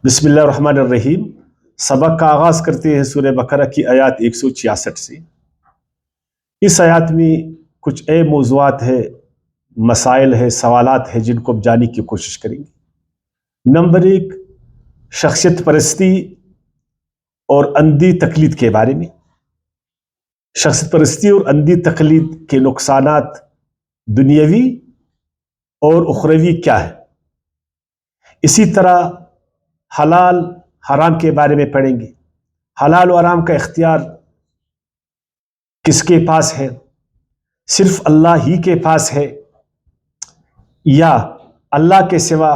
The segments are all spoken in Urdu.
بسم اللہ الرحمن الرحیم۔ سبق کا آغاز کرتے ہیں سورہ بقرہ کی آیات 166 سے۔ اس آیات میں کچھ اہم موضوعات ہیں، مسائل ہیں، سوالات ہیں جن کو ہم جاننے کی کوشش کریں گے۔ نمبر 1، شخصیت پرستی اور اندھی تقلید کے بارے میں۔ شخصیت پرستی اور اندھی تقلید کے نقصانات دنیاوی اور اخروی کیا ہے؟ اسی طرح حلال حرام کے بارے میں پڑھیں گے۔ حلال و حرام کا اختیار کس کے پاس ہے؟ صرف اللہ ہی کے پاس ہے یا اللہ کے سوا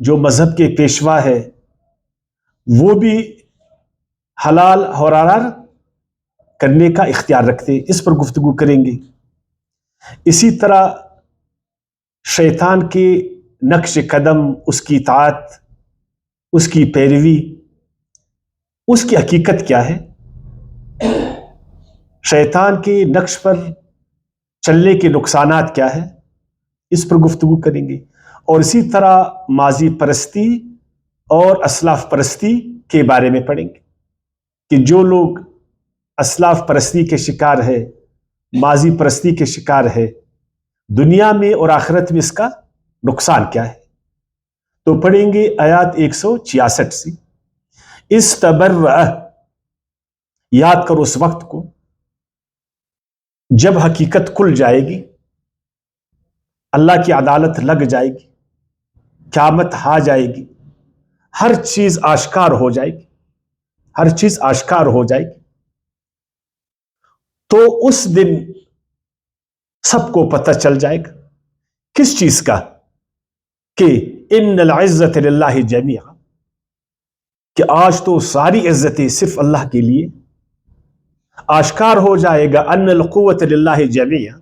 جو مذہب کے پیشوا ہے وہ بھی حلال اور حرام کرنے کا اختیار رکھتے؟ اس پر گفتگو کریں گے۔ اسی طرح شیطان کے نقش قدم، اس کی اطاعت، اس کی پیروی، اس کی حقیقت کیا ہے؟ شیطان کے نقش پر چلنے کے نقصانات کیا ہے؟ اس پر گفتگو کریں گے۔ اور اسی طرح ماضی پرستی اور اسلاف پرستی کے بارے میں پڑھیں گے کہ جو لوگ اسلاف پرستی کے شکار ہے، ماضی پرستی کے شکار ہے، دنیا میں اور آخرت میں اس کا نقصان کیا ہے۔ تو پڑھیں گے آیات 166 سے۔ استبرأ، یاد کرو اس وقت کو جب حقیقت کھل جائے گی، اللہ کی عدالت لگ جائے گی، قیامت آ جائے گی، ہر چیز آشکار ہو جائے گی، ہر چیز آشکار ہو جائے گی، تو اس دن سب کو پتہ چل جائے گا کس چیز کا؟ کہ ان العزت للہ جمیعا، کہ آج تو ساری عزتیں صرف اللہ کے لیے۔ آشکار ہو جائے گا ان القوت للہ جمیعا،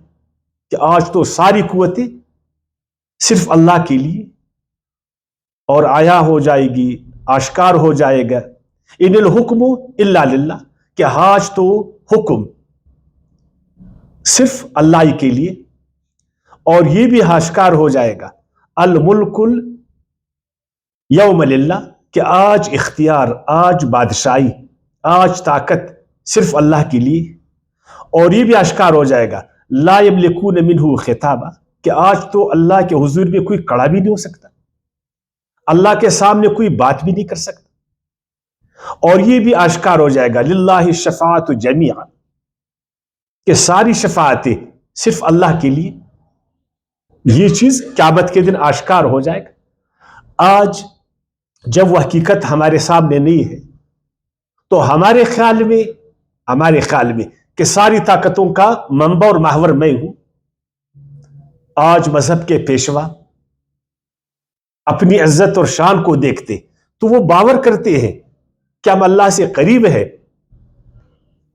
کہ آج تو ساری قوتیں صرف اللہ کے لیے۔ اور آیا ہو جائے گی، آشکار ہو جائے گا ان الحکم الا للہ، کہ آج تو حکم صرف اللہ ہی کے لیے۔ اور یہ بھی آشکار ہو جائے گا الملک یوم للہ، کہ آج اختیار، آج بادشاہی، آج طاقت صرف اللہ کے لیے۔ اور یہ بھی آشکار ہو جائے گا لا یملکون منہ خطابا، کہ آج تو اللہ کے حضور میں کوئی کڑا بھی نہیں ہو سکتا، اللہ کے سامنے کوئی بات بھی نہیں کر سکتا۔ اور یہ بھی آشکار ہو جائے گا للہ الشفاعۃ جمیعا، کہ ساری شفاعتیں صرف اللہ کے لیے۔ یہ چیز قیامت کے دن آشکار ہو جائے گا۔ آج جب وہ حقیقت ہمارے سامنے نہیں ہے تو ہمارے خیال میں کہ ساری طاقتوں کا منبع اور محور میں ہوں۔ آج مذہب کے پیشوا اپنی عزت اور شان کو دیکھتے تو وہ باور کرتے ہیں کہ ہم اللہ سے قریب ہے،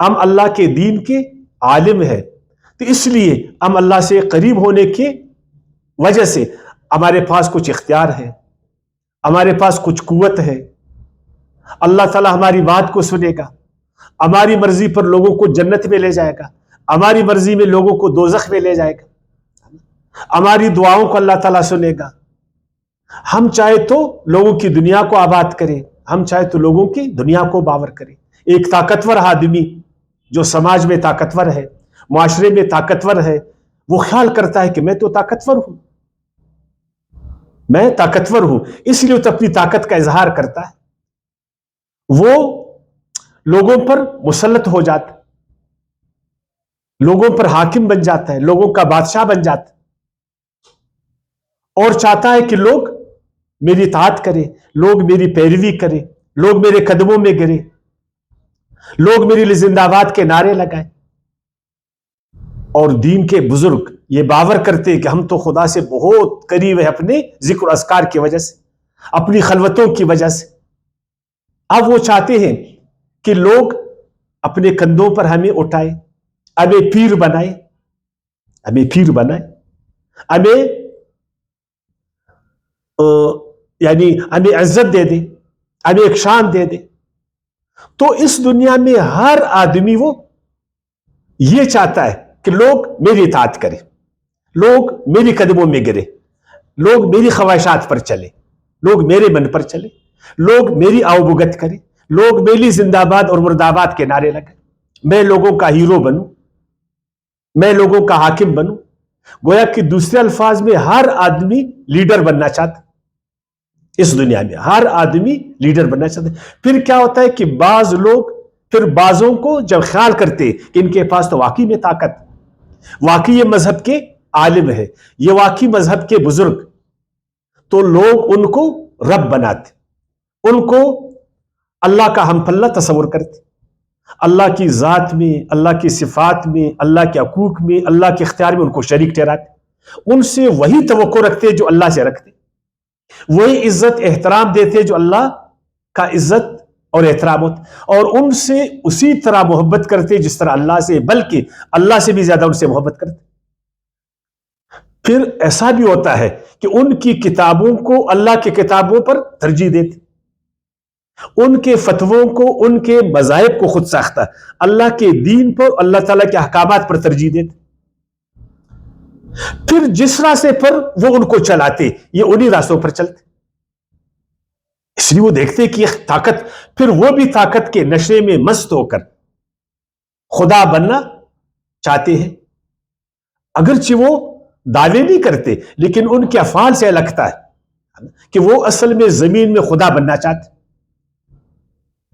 ہم اللہ کے دین کے عالم ہے، تو اس لیے ہم اللہ سے قریب ہونے کے وجہ سے ہمارے پاس کچھ اختیار ہے، ہمارے پاس کچھ قوت ہے، اللہ تعالیٰ ہماری بات کو سنے گا، ہماری مرضی پر لوگوں کو جنت میں لے جائے گا، ہماری مرضی میں لوگوں کو دوزخ میں لے جائے گا، ہماری دعاؤں کو اللہ تعالیٰ سنے گا۔ ہم چاہے تو لوگوں کی دنیا کو آباد کریں، ہم چاہے تو لوگوں کی دنیا کو باور کریں۔ ایک طاقتور آدمی جو سماج میں طاقتور ہے، معاشرے میں طاقتور ہے، وہ خیال کرتا ہے کہ میں تو طاقتور ہوں، میں طاقتور ہوں، اس لیے تو اپنی طاقت کا اظہار کرتا ہے۔ وہ لوگوں پر مسلط ہو جاتا ہے، لوگوں پر حاکم بن جاتا ہے، لوگوں کا بادشاہ بن جاتا ہے، اور چاہتا ہے کہ لوگ میری اطاعت کریں، لوگ میری پیروی کریں، لوگ میرے قدموں میں گریں، لوگ میرے لیے زندہ باد کے نعرے لگائیں۔ اور دین کے بزرگ یہ باور کرتے کہ ہم تو خدا سے بہت قریب ہیں اپنے ذکر و اذکار کی وجہ سے، اپنی خلوتوں کی وجہ سے۔ اب وہ چاہتے ہیں کہ لوگ اپنے کندھوں پر ہمیں اٹھائیں، ہمیں پیر بنائیں، ہمیں یعنی ہمیں عزت دے دیں، ہمیں ایک شان دے دیں۔ تو اس دنیا میں ہر آدمی وہ یہ چاہتا ہے کہ لوگ میری اطاعت کریں، لوگ میری قدموں میں گرے، لوگ میری خواہشات پر چلے، لوگ میرے من پر چلے۔ لوگ میری آؤبگت کریں، لوگ میری زندہ باد اور مرداباد کے نعرے لگیں، میں لوگوں کا ہیرو بنوں، میں لوگوں کا حاکم بنوں. گویا کہ دوسرے الفاظ میں ہر آدمی لیڈر بننا چاہتا اس دنیا میں، ہر آدمی لیڈر بننا چاہتا. پھر کیا ہوتا ہے کہ بعض لوگ پھر بعضوں کو جب خیال کرتے کہ ان کے پاس تو واقعی میں طاقت، واقعی یہ مذہب کے عالم ہے، یہ واقعی مذہب کے بزرگ، تو لوگ ان کو رب بناتے، ان کو اللہ کا ہم پلہ تصور کرتے، اللہ کی ذات میں، اللہ کی صفات میں، اللہ کے حقوق میں، اللہ کے اختیار میں ان کو شریک ٹھہراتے، ان سے وہی توقع رکھتے جو اللہ سے رکھتے، وہی عزت احترام دیتے جو اللہ کا عزت اور احترام ہوتا، اور ان سے اسی طرح محبت کرتے جس طرح اللہ سے، بلکہ اللہ سے بھی زیادہ ان سے محبت کرتے. پھر ایسا بھی ہوتا ہے کہ ان کی کتابوں کو اللہ کی کتابوں پر ترجیح دیتے، ان کے فتووں کو، ان کے مذاہب کو خود ساختہ اللہ کے دین پر، اللہ تعالیٰ کے احکامات پر ترجیح دیتے. پھر جس راستے پر وہ ان کو چلاتے یہ انہی راستوں پر چلتے، اس لیے وہ دیکھتے کہ یہ طاقت، پھر وہ بھی طاقت کے نشے میں مست ہو کر خدا بننا چاہتے ہیں، اگرچہ وہ دعوے نہیں کرتے لیکن ان کے افعال سے لگتا ہے کہ وہ اصل میں زمین میں خدا بننا چاہتے.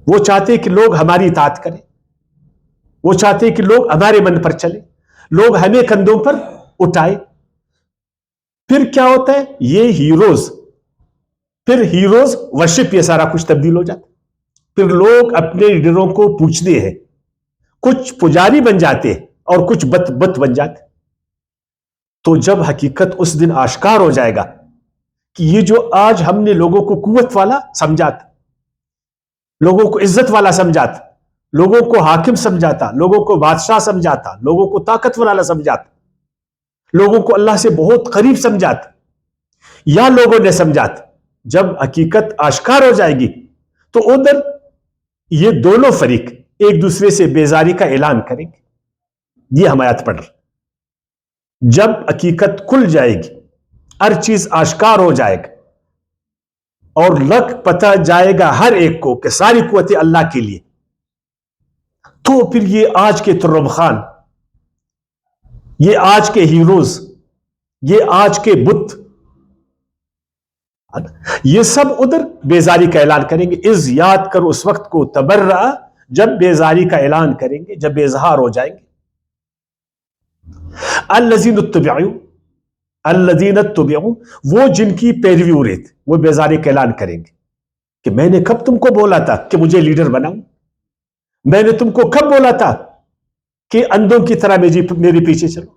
وہ چاہتے کہ لوگ ہماری اطاعت کریں، وہ چاہتے کہ لوگ ہمارے من پر چلیں، لوگ ہمیں کندھوں پر اٹھائے. پھر کیا ہوتا ہے؟ یہ ہیروز، پھر ہیروز ورشپ، یہ سارا کچھ تبدیل ہو جاتا. پھر لوگ اپنے لیڈروں کو پوچھتے ہیں، کچھ پجاری بن جاتے ہیں اور کچھ بت بن جاتے. تو جب حقیقت اس دن آشکار ہو جائے گا کہ یہ جو آج ہم نے لوگوں کو قوت والا سمجھاتا، لوگوں کو عزت والا سمجھاتا، لوگوں کو حاکم سمجھاتا، لوگوں کو بادشاہ سمجھاتا، لوگوں کو طاقتور والا سمجھاتا، لوگوں کو اللہ سے بہت قریب سمجھاتا، یا لوگوں نے سمجھاتا، جب حقیقت آشکار ہو جائے گی تو ادھر یہ دونوں فریق ایک دوسرے سے بیزاری کا اعلان کریں گے. یہ ہم آیات پڑھ رہے. جب حقیقت کھل جائے گی، ہر چیز آشکار ہو جائے گا اور لگ پتہ جائے گا ہر ایک کو کہ ساری قوتیں اللہ کے لیے، تو پھر یہ آج کے ترب خان، یہ آج کے ہیروز، یہ آج کے بت، یہ سب ادھر بیزاری کا اعلان کریں گے. از یاد کرو اس وقت کو تبرع، جب بیزاری کا اعلان کریں گے، جب اظہار ہو جائیں گے. الذین اتبعوا، الذین اتبعوا، وہ جن کی پیروی ہو رہی تھی، وہ بیزاری کا اعلان کریں گے کہ میں نے کب تم کو بولا تھا کہ مجھے لیڈر بناؤ، میں نے تم کو کب بولا تھا کہ اندھوں کی طرح میری پیچھے چلو،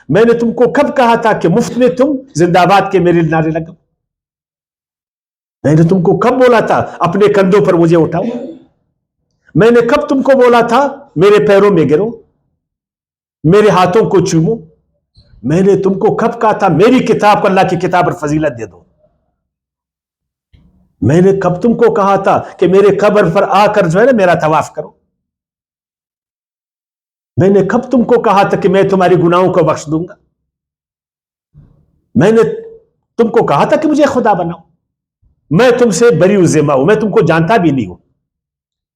میں نے تم کو کب کہا تھا کہ مفت میں تم زندہ باد کے میرے نعرے لگاؤ، میں نے تم کو کب بولا تھا اپنے کندھوں پر مجھے اٹھاؤ، میں نے کب تم کو بولا تھا میرے پیروں میں گرو، میرے ہاتھوں کو چومو، میں نے تم کو کب کہا تھا میری کتاب کو، اللہ کی کتاب پر فضیلت دے دو، میں نے کب تم کو کہا تھا کہ میرے قبر پر آ کر جو ہے نا میرا طواف کرو، میں نے کب تم کو کہا تھا کہ میں تمہاری گناہوں کو بخش دوں گا، میں نے تم کو کہا تھا کہ مجھے خدا بناؤ، میں تم سے بری و ذمہ ہوں، میں تم کو جانتا بھی نہیں ہوں.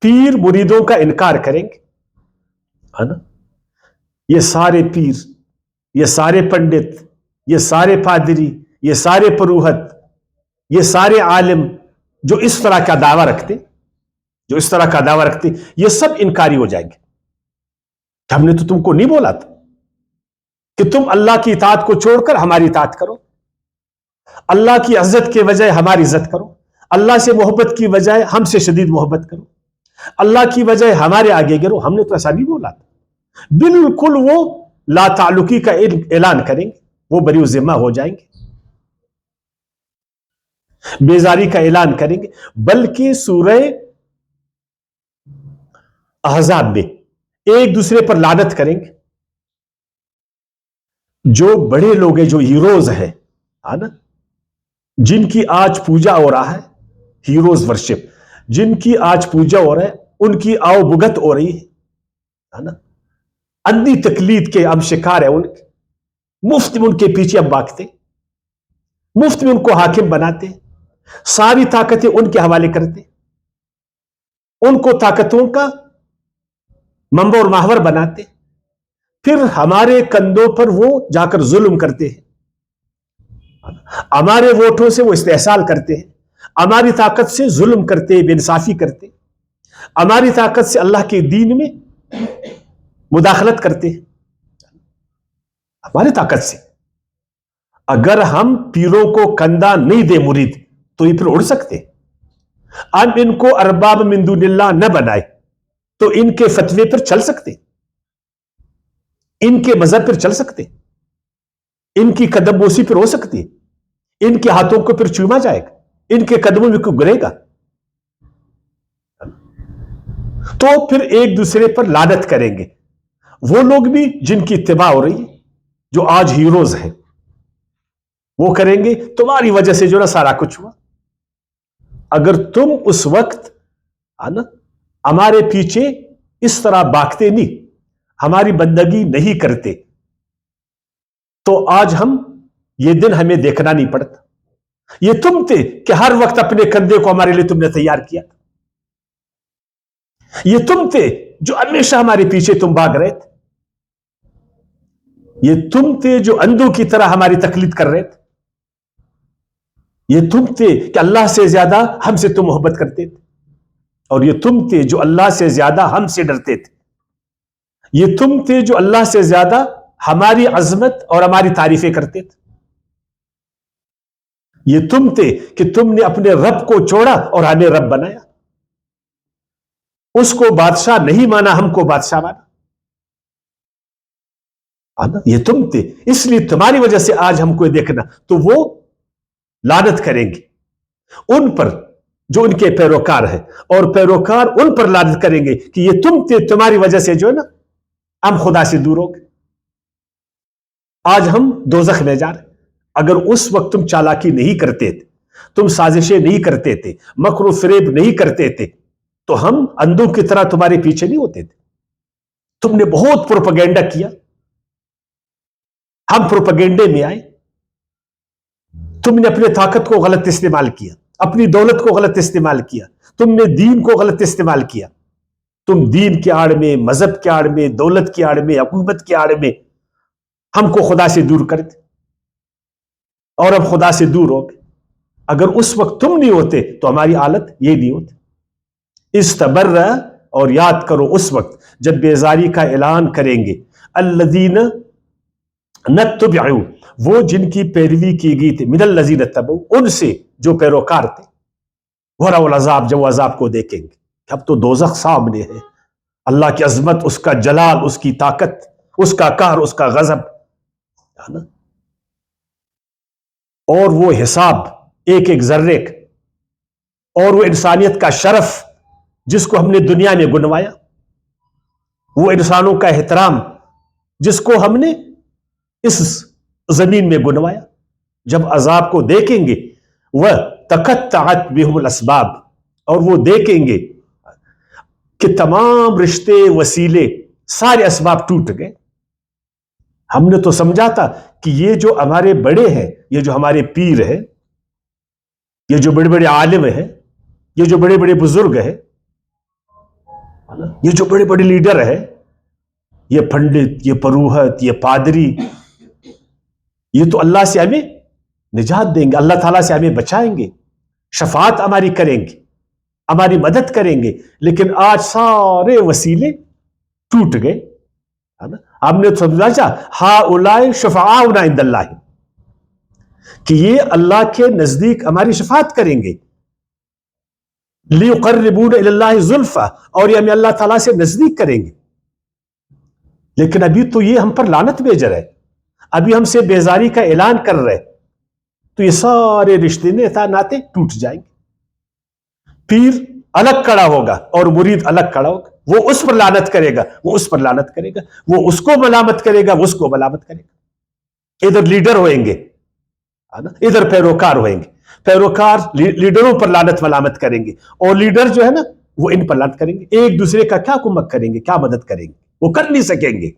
پیر مریدوں کا انکار کریں گے، ہے نا؟ یہ سارے پیر، یہ سارے پنڈت، یہ سارے پادری، یہ سارے پروہت، یہ سارے عالم جو اس طرح کا دعویٰ رکھتے، جو اس طرح کا دعویٰ رکھتے، یہ سب انکاری ہو جائیں گے. ہم نے تو تم کو نہیں بولا تھا کہ تم اللہ کی اطاعت کو چھوڑ کر ہماری اطاعت کرو، اللہ کی عزت کے بجائے ہماری عزت کرو، اللہ سے محبت کی بجائے ہم سے شدید محبت کرو، اللہ کی بجائے ہمارے آگے گرو. ہم نے تو ایسا نہیں بولا تھا. بالکل وہ لا تعلقی کا اعلان کریں گے، وہ بری و ذمہ ہو جائیں گے، بیزاری کا اعلان کریں گے. بلکہ سورہ احزاب میں ایک دوسرے پر لعنت کریں گے. جو بڑے لوگ ہیں، جو ہیروز ہیں نا، جن کی آج پوجا ہو رہا ہے، ہیروز ورشپ، جن کی آج پوجا ہو رہا ہے، ان کی آؤ بگت ہو رہی ہے نا، اندھی تقلید کے ہم شکار ہیں، ان مفت میں ان کے پیچھے ہم بھاگتے، مفت میں ان کو حاکم بناتے، ساری طاقتیں ان کے حوالے کرتے، ان کو طاقتوں کا منبع اور محور بناتے، پھر ہمارے کندھوں پر وہ جا کر ظلم کرتے ہیں، ہمارے ووٹوں سے وہ استحصال کرتے ہیں، ہماری طاقت سے ظلم کرتے، بے انصافی کرتے، ہماری طاقت سے اللہ کے دین میں مداخلت کرتے ہیں، ہماری طاقت سے۔ اگر ہم پیروں کو کندھا نہیں دے مرید تو یہ پھر اڑ سکتے، ہم ان کو ارباب من دون اللہ نہ بنائے تو ان کے فتوے پر چل سکتے، ان کے مذہب پر چل سکتے، ان کی قدم بوسی پر ہو سکتی، ان کے ہاتھوں کو پھر چوما جائے گا، ان کے قدموں میں کوئی گرے گا، تو پھر ایک دوسرے پر لعنت کریں گے۔ وہ لوگ بھی جن کی اتباع ہو رہی ہے، جو آج ہیروز ہیں، وہ کریں گے تمہاری وجہ سے جو نا سارا کچھ ہوا۔ اگر تم اس وقت ہمارے پیچھے اس طرح بھاگتے نہیں، ہماری بندگی نہیں کرتے، تو آج یہ دن ہمیں دیکھنا نہیں پڑتا۔ یہ تم تھے کہ ہر وقت اپنے کندھے کو ہمارے لیے تم نے تیار کیا تھا، یہ تم تھے جو ہمیشہ ہمارے پیچھے تم بھاگ رہے تھے، یہ تم تھے جو اندھوں کی طرح ہماری تقلید کر رہے تھے، یہ تم تھے کہ اللہ سے زیادہ ہم سے تم محبت کرتے تھے، اور یہ تم تھے جو اللہ سے زیادہ ہم سے ڈرتے تھے، یہ تم تھے جو اللہ سے زیادہ ہماری عظمت اور ہماری تعریفیں کرتے تھے، یہ تم تھے کہ تم نے اپنے رب کو چھوڑا اور ہمیں رب بنایا، اس کو بادشاہ نہیں مانا، ہم کو بادشاہ مانا، یہ تم تھے۔ اس لیے تمہاری وجہ سے آج ہم کو دیکھنا، تو وہ لعنت کریں گے ان پر جو ان کے پیروکار ہیں، اور پیروکار ان پر لعنت کریں گے کہ یہ تم تھے، تمہاری وجہ سے جو ہے نا ہم خدا سے دور ہو گئے، آج ہم دوزخ میں جا رہے۔ اگر اس وقت تم چالاکی نہیں کرتے تھے، تم سازشیں نہیں کرتے تھے، مکر و فریب نہیں کرتے تھے، تو ہم اندھوں کی طرح تمہارے پیچھے نہیں ہوتے تھے۔ تم نے بہت پروپیگنڈا کیا، ہم پروپیگنڈے میں آئے، تم نے اپنے طاقت کو غلط استعمال کیا، اپنی دولت کو غلط استعمال کیا، تم نے دین کو غلط استعمال کیا، تم دین کے آڑ میں، مذہب کے آڑ میں، دولت کے آڑ میں، حکومت کے آڑ میں ہم کو خدا سے دور کرتے، اور اب خدا سے دور ہو گئے۔ اگر اس وقت تم نہیں ہوتے تو ہماری حالت یہ نہیں ہوتی۔ استبر، اور یاد کرو اس وقت جب بیزاری کا اعلان کریں گے، الذین نتبعوا، وہ جن کی پیروی کی گئی تھی، من الذین اتبعوا، ان سے جو پیروکار تھے، ورأوا العذاب، جب وہ عذاب کو دیکھیں گے کہ اب تو دوزخ سامنے ہے، اللہ کی عظمت، اس کا جلال، اس کی طاقت، اس کا قہر، اس کا غضب، ہے نا؟ اور وہ حساب ایک ایک ذرے کا، اور وہ انسانیت کا شرف جس کو ہم نے دنیا میں گنوایا، وہ انسانوں کا احترام جس کو ہم نے اس زمین میں گنوایا، جب عذاب کو دیکھیں گے، وہ تقطعت بہم الاسباب، اور وہ دیکھیں گے کہ تمام رشتے، وسیلے، سارے اسباب ٹوٹ گئے۔ ہم نے تو سمجھا تھا کہ یہ جو ہمارے بڑے ہیں، یہ جو ہمارے پیر ہیں، یہ جو بڑے بڑے عالم ہیں، یہ جو بڑے بڑے بزرگ ہیں، یہ جو بڑے بڑے لیڈر ہیں، یہ پنڈت، یہ پروہت، یہ پادری، یہ تو اللہ سے ہمیں نجات دیں گے، اللہ تعالیٰ سے ہمیں بچائیں گے، شفاعت ہماری کریں گے، ہماری مدد کریں گے، لیکن آج سارے وسیلے ٹوٹ گئے۔ ہم نے سمجھا ہؤلاء شفعاؤنا عند اللہ، کہ یہ اللہ کے نزدیک ہماری شفاعت کریں گے، لیقربونا الی اللہ زلفی، اور یہ ہمیں اللہ تعالیٰ سے نزدیک کریں گے، لیکن ابھی تو یہ ہم پر لعنت بھیج رہے، ابھی ہم سے بیزاری کا اعلان کر رہے، تو یہ سارے رشتے ناطے ٹوٹ جائیں گے۔ پیر الگ کھڑا ہوگا اور مرید الگ کھڑا ہوگا، وہ اس پر لعنت کرے گا، وہ اس پر لعنت کرے گا، وہ اس کو ملامت کرے گا، وہ اس کو ملامت کرے گا۔ ادھر لیڈر ہوئیں گے، ادھر پیروکار ہوئیں گے، پیروکار لیڈروں پر لعنت ملامت کریں گے، اور لیڈر جو ہے نا وہ ان پر لعنت کریں گے۔ ایک دوسرے کا کیا کمک کریں گے، کیا مدد کریں گے، وہ کر نہیں سکیں گے۔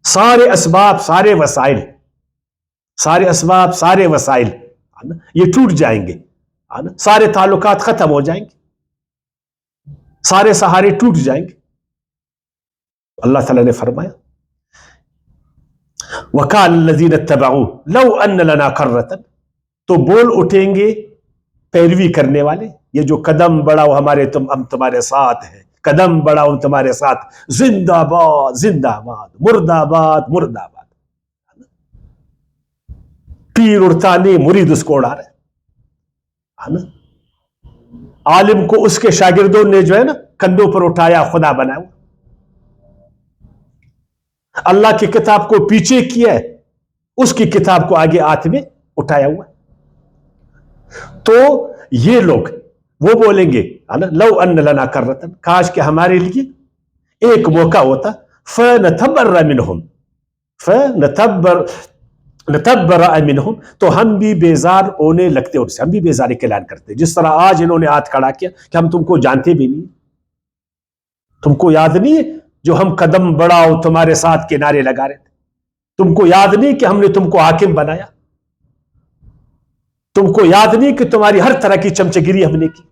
سارے اسباب، سارے وسائل یہ ٹوٹ جائیں گے۔ سارے تعلقات ختم ہو جائیں گے, سارے سہارے ٹوٹ جائیں گے. اللہ تعالیٰ نے فرمایا وَقَالَ الَّذِينَ اتَّبَعُوا لَوْ أَنَّ لَنَا كَرَّةً, تو بول اٹھیں گے پیروی کرنے والے, یہ جو قدم بڑھاؤ ہمارے ہم تمہارے ساتھ ہیں, قدم بڑھاؤ تمہارے ساتھ, زندہ باد زندہ باد, مرد آباد مرد آباد. پیر اڑتا نہیں, مرید اس کو اڑا رہے. عالم کو اس کے شاگردوں نے جو ہے نا کندھوں پر اٹھایا, خدا بنایا. اللہ کی کتاب کو پیچھے کیا ہے, اس کی کتاب کو آگے ہاتھ میں اٹھایا ہوا. تو یہ لوگ وہ بولیں گے لو ان لنا کرۃ, کاش کہ ہمارے لیے ایک موقع ہوتا, فنتبرأ منہم, تو ہم بھی بیزار ہونے لگتے ان سے, ہم بھی بیزاری کا اعلان کرتے. جس طرح آج انہوں نے ہاتھ کھڑا کیا کہ ہم تم کو جانتے بھی نہیں, تم کو یاد نہیں ہے جو ہم قدم بڑھاؤ تمہارے ساتھ کے نعرے لگا رہے تھے, تم کو یاد نہیں کہ ہم نے تم کو حاکم بنایا, تم کو یاد نہیں کہ تمہاری ہر طرح کی چمچگیری ہم نے کی,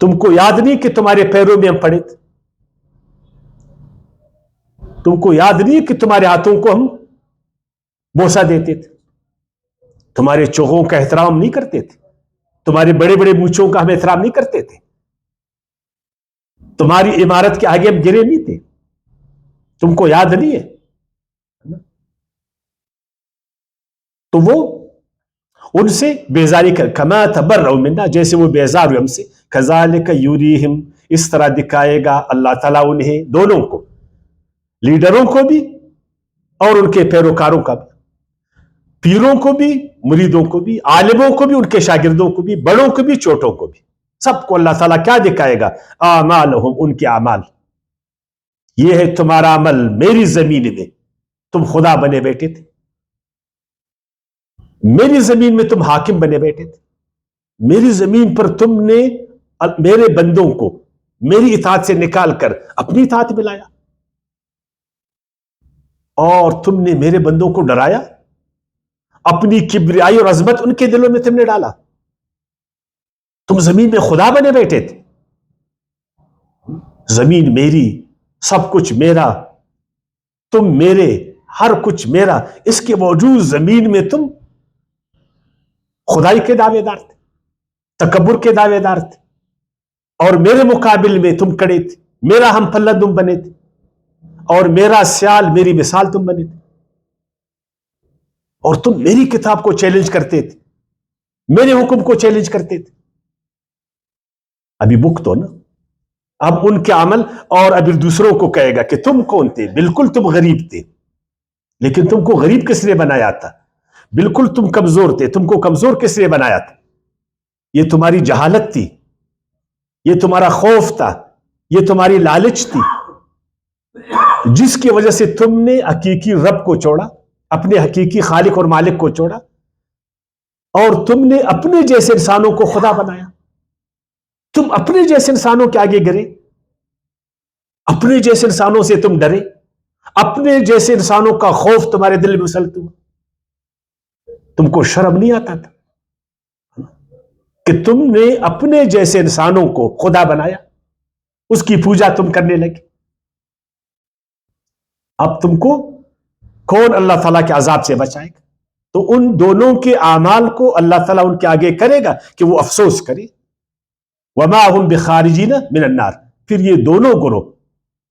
تم کو یاد نہیں کہ تمہارے پیروں میں ہم پڑے تھے, تم کو یاد نہیں کہ تمہارے ہاتھوں کو ہم بوسہ دیتے تھے, تمہارے چوغوں کا احترام نہیں کرتے تھے, تمہارے بڑے بڑے مونچھوں کا ہم احترام نہیں کرتے تھے, تمہاری عمارت کے آگے ہم گرے نہیں تھے, تم کو یاد نہیں ہے. تو وہ ان سے بیزاری کر, کما تبرؤ منا, جیسے وہ بیزار ہوئے ہم سے, کذالک یریہم, اس طرح دکھائے گا اللہ تعالیٰ انہیں دونوں کو, لیڈروں کو بھی اور ان کے پیروکاروں کا بھی, پیروں کو بھی مریدوں کو بھی, عالموں کو بھی ان کے شاگردوں کو بھی, بڑوں کو بھی چھوٹوں کو بھی, سب کو اللہ تعالیٰ کیا دکھائے گا, اعمالہم, ان کے اعمال. یہ ہے تمہارا عمل میری زمین میں, تم خدا بنے بیٹھے تھے, میری زمین میں تم حاکم بنے بیٹھے تھے, میری زمین پر تم نے میرے بندوں کو میری اطاعت سے نکال کر اپنی اطاعت میں لایا, اور تم نے میرے بندوں کو ڈرایا, اپنی کبریائی اور عظمت ان کے دلوں میں تم نے ڈالا, تم زمین میں خدا بنے بیٹھے تھے. زمین میری, سب کچھ میرا, تم میرے, ہر کچھ میرا, اس کے باوجود زمین میں تم خدائی کے دعوے دار تھے, تکبر کے دعوے دار تھے, اور میرے مقابل میں تم کھڑے تھے, میرا ہم پلہ تم بنے تھے, اور میرا سیال میری مثال تم بنے تھے, اور تم میری کتاب کو چیلنج کرتے تھے, میرے حکم کو چیلنج کرتے تھے. ابھی بک تو نا, اب ان کے عمل, اور ابھی دوسروں کو کہے گا کہ تم کون تھے, بالکل تم غریب تھے, لیکن تم کو غریب کس نے بنایا تھا, بالکل تم کمزور تھے, تم کو کمزور کس نے بنایا تھا, یہ تمہاری جہالت تھی, یہ تمہارا خوف تھا, یہ تمہاری لالچ تھی, جس کی وجہ سے تم نے حقیقی رب کو چھوڑا, اپنے حقیقی خالق اور مالک کو چھوڑا, اور تم نے اپنے جیسے انسانوں کو خدا بنایا. تم اپنے جیسے انسانوں کے آگے گرے, اپنے جیسے انسانوں سے تم ڈرے, اپنے جیسے انسانوں کا خوف تمہارے دل میں مسلط ہوا. تم کو شرم نہیں آتا تھا کہ تم نے اپنے جیسے انسانوں کو خدا بنایا, اس کی پوجا تم کرنے لگے. اب تم کو کون اللہ تعالیٰ کے عذاب سے بچائے گا؟ تو ان دونوں کے اعمال کو اللہ تعالیٰ ان کے آگے کرے گا کہ وہ افسوس کرے. وما هم بخارجین من النار, پھر یہ دونوں گروہ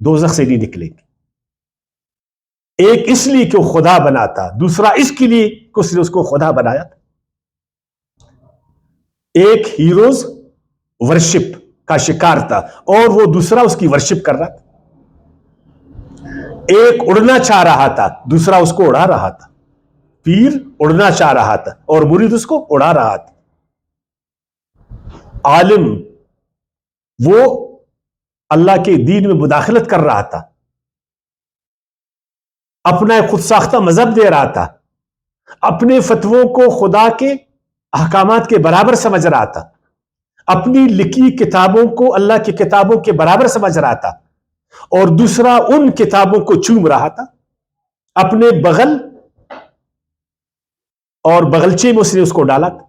دوزخ سے نہیں نکلیں گے. ایک اس لیے کہ وہ خدا بناتا, دوسرا اس کے لیے کہ اس نے اس کو خدا بنایا تھا. ایک ہیروز ورشپ کا شکار تھا, اور وہ دوسرا اس کی ورشپ کر رہا تھا. ایک اڑنا چاہ رہا تھا, دوسرا اس کو اڑا رہا تھا. پیر اڑنا چاہ رہا تھا اور مرید اس کو اڑا رہا تھا. عالم وہ اللہ کے دین میں مداخلت کر رہا تھا, اپنا ایک خود ساختہ مذہب دے رہا تھا, اپنے فتووں کو خدا کے احکامات کے برابر سمجھ رہا تھا, اپنی لکھی کتابوں کو اللہ کی کتابوں کے برابر سمجھ رہا تھا, اور دوسرا ان کتابوں کو چوم رہا تھا. اپنے بغل اور بغلچے میں اس نے اس کو ڈالا تھا.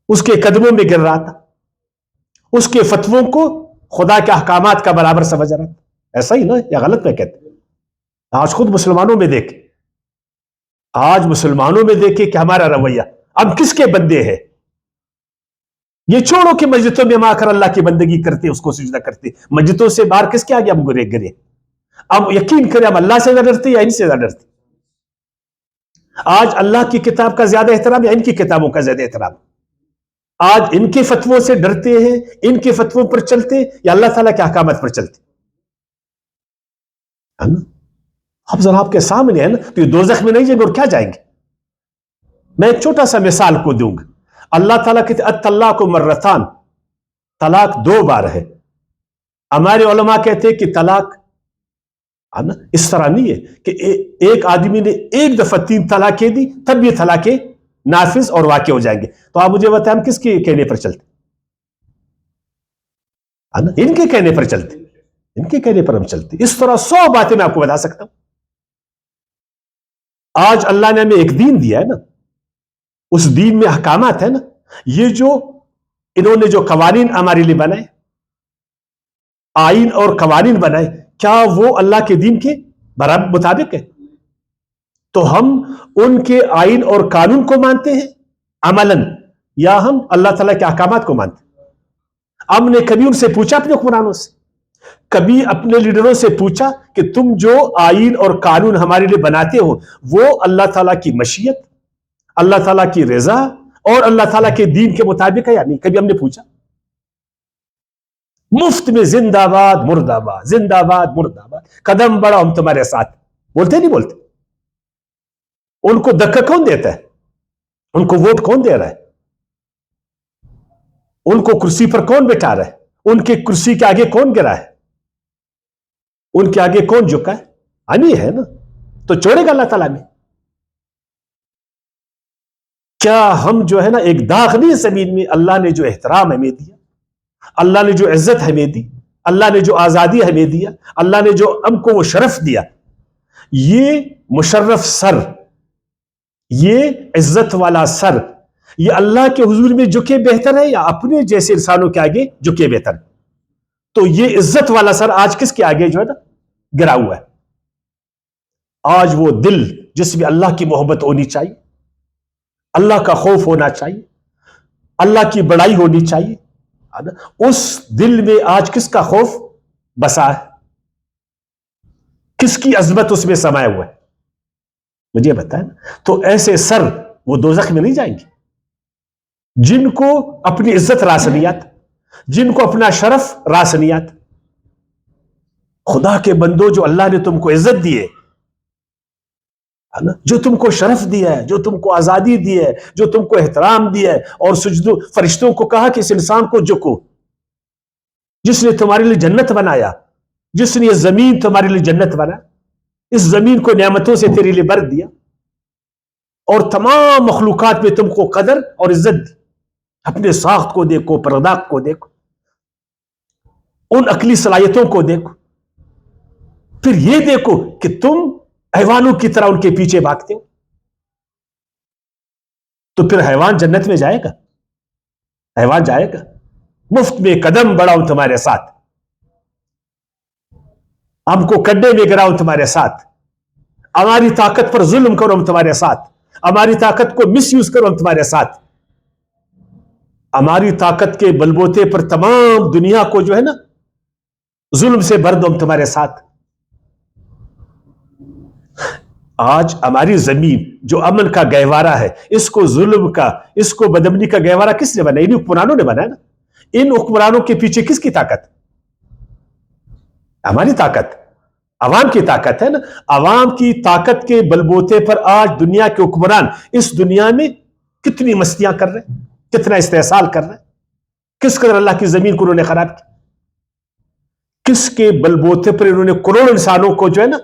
اس کے قدموں میں گر رہا تھا، اس کے فتووں کو خدا کے احکامات کا برابر سمجھ رہا تھا. ایسا ہی نا یا غلط میں کہتے ہیں؟ آج خود مسلمانوں میں دیکھیں، آج مسلمانوں میں دیکھیں کہ ہمارا رویہ اب کس کے بندے ہیں. یہ چھوڑو کہ مسجدوں میں آ کر اللہ کی بندگی کرتے، اس کو سجدہ کرتے، مسجدوں سے باہر کس کے آگے ہم گرے. اب یقین کریں ہم اللہ سے زیادہ ڈرتے یا ان سے زیادہ ڈرتے؟ آج اللہ کی کتاب کا زیادہ احترام یا ان کی کتابوں کا زیادہ احترام؟ آج ان کے فتووں سے ڈرتے ہیں، ان کے فتووں پر چلتے یا اللہ تعالیٰ کے احکامات پر چلتے؟ اب ذرا آپ کے سامنے ہے نا، تو یہ دوزخ میں نہیں جائیں گے اور کیا جائیں گے؟ میں ایک چھوٹا سا مثال کو دوں گا. اللہ تعالیٰ کہتے الطلاق مرتان، طلاق 2 بار ہے. ہمارے علماء کہتے ہیں کہ طلاق اس طرح نہیں ہے کہ ایک آدمی نے ایک دفعہ 3 طلاقیں دی تب یہ طلاقیں نافذ اور واقع ہو جائیں گے. تو آپ مجھے بتائیں ہم کس کے کہنے پر چلتے؟ ان کے کہنے پر چلتے، ان کے کہنے پر ہم چلتے. اس طرح 100 باتیں میں آپ کو بتا سکتا ہوں. آج اللہ نے ہمیں ایک دین دیا ہے نا، اس دین میں احکامات ہے نا. یہ جو انہوں نے جو قوانین ہمارے لیے بنائے، آئین اور قوانین بنائے، کیا وہ اللہ کے دین کے برابر مطابق ہے؟ تو ہم ان کے آئین اور قانون کو مانتے ہیں عملاً، یا ہم اللہ تعالیٰ کے احکامات کو مانتے ہیں؟ ہم نے کبھی ان سے پوچھا اپنے حکمرانوں سے، کبھی اپنے لیڈروں سے پوچھا کہ تم جو آئین اور قانون ہمارے لیے بناتے ہو وہ اللہ تعالیٰ کی مشیت، اللہ تعالیٰ کی رضا اور اللہ تعالیٰ کے دین کے مطابق ہے یا نہیں؟ کبھی ہم نے پوچھا؟ مفت میں زندہ باد مرد آباد، زندہ باد مرد آباد، قدم بڑھاؤ ہم تمہارے ساتھ، بولتے نہیں بولتے؟ ان کو دھکا کون دیتا ہے؟ ان کو ووٹ کون دے رہا ہے؟ ان کو کرسی پر کون بٹھا رہا ہے؟ ان کے کرسی کے آگے کون گرا ہے؟ ان کے آگے کون جھکا ہے؟ انی ہے نا. تو چھوڑے گا اللہ تعالیٰ میں؟ کیا ہم جو ہے نا ایک داغ نہیں زمین میں؟ اللہ نے جو احترام ہمیں دیا، اللہ نے جو عزت ہمیں دی، اللہ نے جو آزادی ہمیں دیا، اللہ نے جو ہم کو وہ شرف دیا، یہ مشرف سر، یہ عزت والا سر، یہ اللہ کے حضور میں جھکے بہتر ہے یا اپنے جیسے انسانوں کے آگے جھکے بہتر ہے؟ تو یہ عزت والا سر آج کس کے آگے جو ہے نا گرا ہوا ہے؟ آج وہ دل جس میں اللہ کی محبت ہونی چاہیے، اللہ کا خوف ہونا چاہیے، اللہ کی بڑائی ہونی چاہیے، اس دل میں آج کس کا خوف بسا ہے؟ کس کی عظمت اس میں سمایا ہوا ہے؟ مجھے بتائیں. تو ایسے سر وہ دوزخ میں نہیں جائیں گے جن کو اپنی عزت راس نہیں آتا، جن کو اپنا شرف راس نہیں آتا. خدا کے بندو، جو اللہ نے تم کو عزت دی ہے نا، جو تم کو شرف دیا ہے، جو تم کو آزادی دی ہے، جو تم کو احترام دیا ہے، اور سجدوں فرشتوں کو کہا کہ اس انسان کو جھکو، جس نے تمہارے لیے جنت بنایا، جس نے یہ زمین تمہارے لیے جنت بنا، اس زمین کو نعمتوں سے تیرے لیے بھر دیا، اور تمام مخلوقات میں تم کو قدر اور عزت دی. اپنے ساخت کو دیکھو، پرداخت کو دیکھو، ان عقلی صلاحیتوں کو دیکھو، پھر یہ دیکھو کہ تم حیوانوں کی طرح ان کے پیچھے بھاگتے ہو. تو پھر حیوان جنت میں جائے گا؟ حیوان جائے گا؟ مفت میں قدم بڑھاؤ تمہارے ساتھ، ہم کو کڈے میں گراؤ تمہارے ساتھ، ہماری طاقت پر ظلم کرو ہم تمہارے ساتھ، ہماری طاقت کو مس یوز کرو ہم تمہارے ساتھ، ہماری طاقت کے بلبوتے پر تمام دنیا کو جو ہے نا ظلم سے بھر دو ہم تمہارے ساتھ. آج ہماری زمین جو امن کا گہوارہ ہے، اس کو ظلم کا، اس کو بدامنی کا گہوارہ کس نے بنایا؟ ان حکمرانوں نے بنایا نا. ان حکمرانوں کے پیچھے کس کی طاقت؟ ہماری طاقت، عوام کی طاقت ہے نا. عوام کی طاقت کے بلبوتے پر آج دنیا کے حکمران اس دنیا میں کتنی مستیاں کر رہے ہیں، کتنا استحصال کر رہے ہیں، کس قدر اللہ کی زمین کو انہوں نے خراب کی، کس کے بلبوتے پر انہوں نے کروڑ انسانوں کو جو ہے نا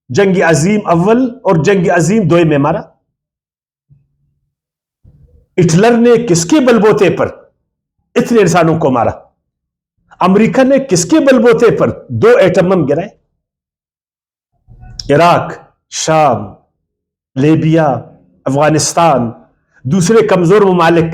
جنگ عظیم اول اور جنگ عظیم دوئم میں مارا. ہٹلر نے کس کے بلبوتے پر اتنے انسانوں کو مارا؟ امریکہ نے کس کے بلبوتے پر 2 ایٹم بم گرائے؟ عراق، شام، لیبیا، افغانستان، دوسرے کمزور ممالک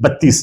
32।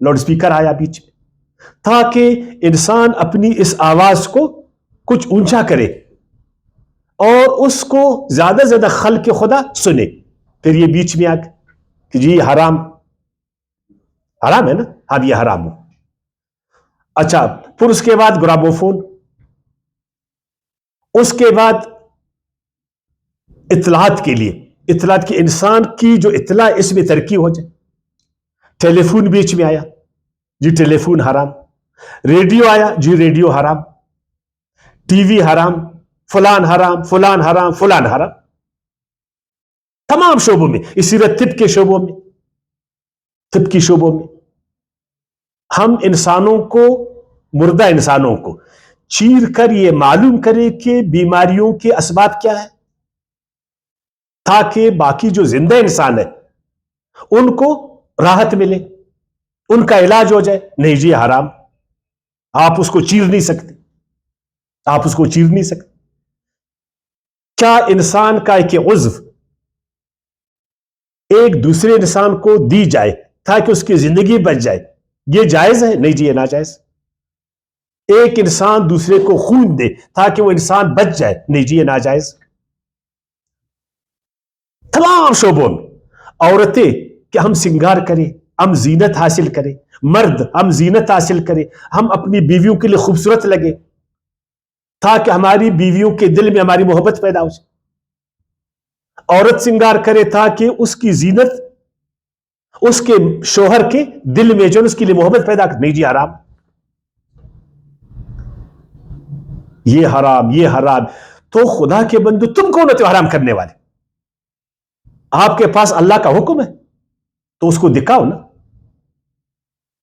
لاؤڈ اسپیکر آیا بیچ میں تاکہ انسان اپنی اس آواز کو کچھ اونچا کرے اور اس کو زیادہ سے زیادہ خلق خدا سنے. پھر یہ بیچ میں آ گیا کہ جی حرام ہے نا, اب یہ حرام ہو. اچھا, پھر اس کے بعد گراموفون, اس کے بعد اطلاعات کے لیے, اطلاعات کی انسان کی جو اطلاع اس میں ترقی ہو جائے. ٹیلی فون بیچ میں آیا, جی ٹیلی فون حرام. ریڈیو آیا, جی ریڈیو حرام. ٹی وی حرام, فلان حرام, فلان حرام, فلان حرام. تمام شعبوں میں. اسی طرح طب کے شعبوں میں, طب کی شعبوں میں ہم انسانوں کو, مردہ انسانوں کو چیر کر یہ معلوم کرے کہ بیماریوں کے اسباب کیا ہے, تاکہ باقی جو زندہ انسان ہے ان کو راحت ملے, ان کا علاج ہو جائے. نہیں جی حرام, آپ اس کو چیر نہیں سکتے, آپ اس کو چیر نہیں سکتے. کیا انسان کا ایک عضو ایک دوسرے انسان کو دی جائے تاکہ اس کی زندگی بچ جائے, یہ جائز ہے؟ نہیں جی یہ ناجائز. ایک انسان دوسرے کو خون دے تاکہ وہ انسان بچ جائے, نہیں جی یہ ناجائز. تمام شعبوں میں عورتیں کہ ہم سنگار کریں, ہم زینت حاصل کریں, مرد ہم زینت حاصل کریں, ہم اپنی بیویوں کے لیے خوبصورت لگے تاکہ ہماری بیویوں کے دل میں ہماری محبت پیدا ہو جائے. عورت سنگار کرے تاکہ اس کی زینت اس کے شوہر کے دل میں جو اس کے لیے محبت پیدا کر. نہیں جی حرام, یہ حرام, یہ حرام. تو خدا کے بندو تم کون ہوتے ہو حرام کرنے والے؟ آپ کے پاس اللہ کا حکم ہے تو اس کو دکھاؤ نا,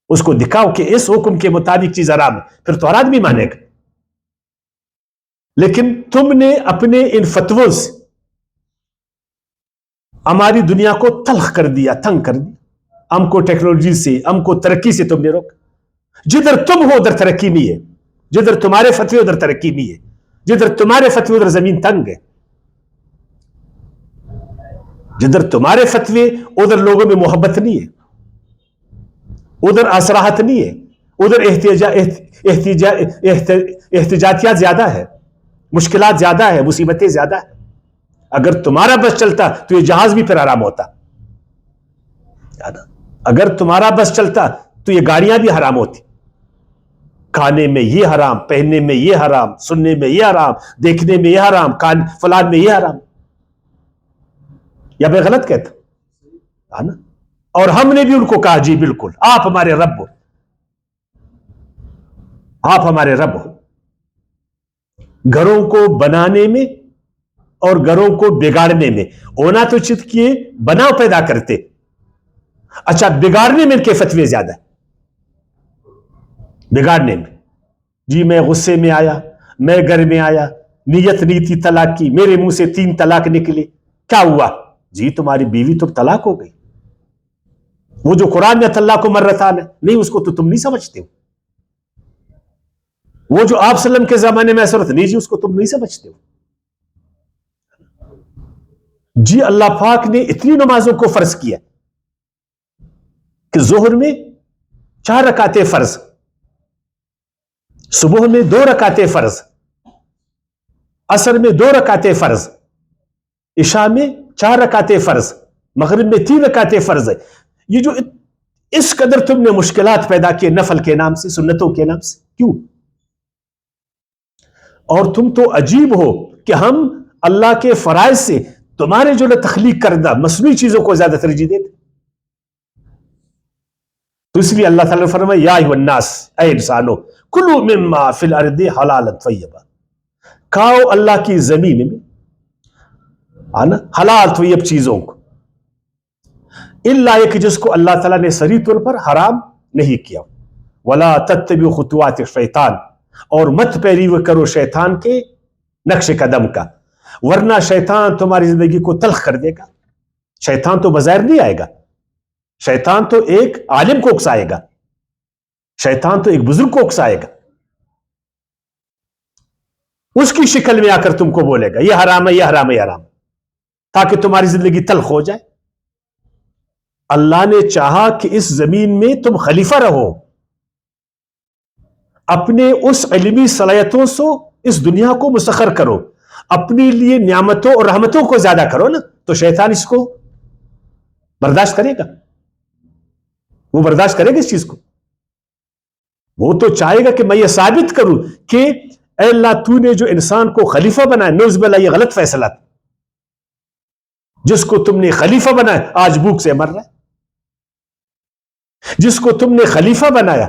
اس کو دکھاؤ کہ اس حکم کے مطابق چیز حرام ہے, پھر تو ہر آدمی مانے گا. لیکن تم نے اپنے ان فتووں سے ہماری دنیا کو تلخ کر دیا, تنگ کر دیا. ہم کو ٹیکنالوجی سے, ہم کو ترقی سے تم نے روک. جدھر تم ہو ادھر ترقی نہیں ہے, جدھر تمہارے فتوے ادھر ترقی نہیں ہے, جدھر تمہارے فتوے ادھر زمین تنگ ہے. جدھر تمہارے فتوے ادھر لوگوں میں محبت نہیں ہے, ادھر اصلاحات نہیں ہے, ادھر احتجاجات زیادہ ہے, مشکلات زیادہ ہے, مصیبتیں زیادہ ہے. اگر تمہارا بس چلتا تو یہ جہاز بھی پھر حرام ہوتا. اگر تمہارا بس چلتا تو یہ گاڑیاں بھی حرام ہوتی. کھانے میں یہ حرام, پہننے میں یہ حرام, سننے میں یہ حرام, دیکھنے میں یہ حرام, فلان میں یہ حرام. یا میں غلط کہتا ہے نا؟ اور ہم نے بھی ان کو کہا جی بالکل آپ ہمارے رب ہو, آپ ہمارے رب ہو. گھروں کو بنانے میں اور گھروں کو بگاڑنے میں ہونا تو چت کیے بناؤ پیدا کرتے. اچھا بگاڑنے میں ان کے فتوے زیادہ ہے. بگاڑنے میں جی میں غصے میں آیا, میں گھر میں آیا, نیت نہیں تھی طلاق کی, میرے منہ سے 3 طلاق نکلی, کیا ہوا؟ جی تمہاری بیوی تو طلاق ہو گئی. وہ جو قرآن میں طلاق کو مرتان ہے, نہیں اس کو تو تم نہیں سمجھتے ہو. وہ جو آپ وسلم کے زمانے میں ایسا, نہیں جی اس کو تم نہیں سمجھتے ہو. جی اللہ پاک نے اتنی نمازوں کو فرض کیا کہ ظہر میں 4 رکعتیں فرض, صبح میں 2 رکعتیں فرض, عصر میں 2 رکعتیں فرض, عشاء میں 4 رکعتیں فرض, مغرب میں 3 رکعتیں فرض ہے. یہ جو اس قدر تم نے مشکلات پیدا کیے نفل کے نام سے, سنتوں کے نام سے, کیوں؟ اور تم تو عجیب ہو کہ ہم اللہ کے فرائض سے تمہارے جو تخلیق کردہ مصنوعی چیزوں کو زیادہ ترجیح دیتے. تو اس لیے اللہ تعالیٰ نے فرمایا یا ایھا الناس, اے انسانو, کلوا مما فی الارض حلالا طیبا, کھاؤ اللہ کی زمین میں حلال طیب چیزوں کو, الا ایک جس کو اللہ تعالیٰ نے صریح طور پر حرام نہیں کیا. ولا تتبعوا خطوات الشیطان, اور مت پیروی کرو شیطان کے نقش قدم کا, ورنہ شیطان تمہاری زندگی کو تلخ کر دے گا. شیطان تو بظاہر نہیں آئے گا, شیطان تو ایک عالم کو اکسائے گا, شیطان تو ایک بزرگ کو اکسائے گا, اس کی شکل میں آ کر تم کو بولے گا یہ حرام ہے, یہ حرام ہے, یہ حرام, تاکہ تمہاری زندگی تلخ ہو جائے. اللہ نے چاہا کہ اس زمین میں تم خلیفہ رہو، اپنے اس علمی صلاحیتوں سے اس دنیا کو مسخر کرو، اپنے لیے نعمتوں اور رحمتوں کو زیادہ کرو نا، تو شیطان اس کو برداشت کرے گا؟ وہ برداشت کرے گا اس چیز کو؟ وہ تو چاہے گا کہ میں یہ ثابت کروں کہ اے اللہ تو نے جو انسان کو خلیفہ بنایا، نعوذ باللہ یہ غلط فیصلہ تھا، جس کو تم نے خلیفہ بنایا آج بھوک سے مر رہا ہے، جس کو تم نے خلیفہ بنایا